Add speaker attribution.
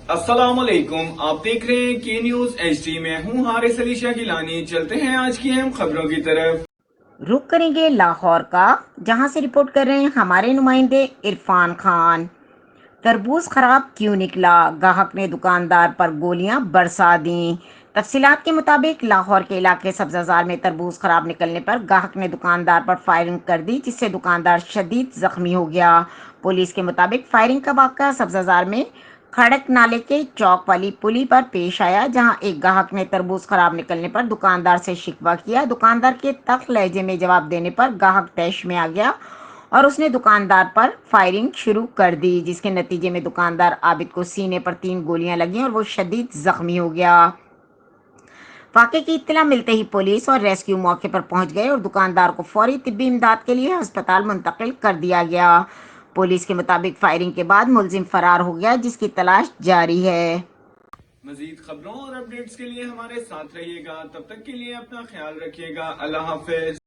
Speaker 1: السلام علیکم، آپ دیکھ رہے ہیں کے نیوز ایچ ڈی میں ہوں حارث علی شاہ گیلانی۔ چلتے ہیں آج کی اہم خبروں کی طرف۔
Speaker 2: رخ کریں گے لاہور کا، جہاں سے رپورٹ کر رہے ہیں ہمارے نمائندے عرفان خان۔ تربوز خراب کیوں نکلا؟ گاہک نے دکاندار پر گولیاں برسا دیں۔ تفصیلات کے مطابق لاہور کے علاقے سبزہ میں تربوز خراب نکلنے پر گاہک نے دکاندار پر فائرنگ کر دی، جس سے دکاندار شدید زخمی ہو گیا۔ پولیس کے مطابق فائرنگ کا واقعہ سبزہ میں کھڑک نالے کے چوک والی پلی پر پیش آیا، جہاں ایک گاہک نے تربوز خراب نکلنے پر دکاندار سے شکوہ کیا۔ دکاندار کے تلخ لہجے میں جواب دینے پر گاہک طیش میں آ گیا اور اس نے دکاندار پر فائرنگ شروع کر دی، جس کے نتیجے میں دکاندار عابد کو سینے پر 3 گولیاں لگیں اور وہ شدید زخمی ہو گیا۔ واقعے کی اطلاع ملتے ہی پولیس اور ریسکیو موقع پر پہنچ گئے اور دکاندار کو فوری طبی امداد کے لیے ہسپتال منتقل کر دیا گیا۔ پولیس کے مطابق فائرنگ کے بعد ملزم فرار ہو گیا، جس کی تلاش جاری ہے۔
Speaker 1: مزید خبروں اور اپڈیٹس کے لیے ہمارے ساتھ رہیے گا، تب تک کے لیے اپنا خیال رکھیے گا۔ اللہ حافظ۔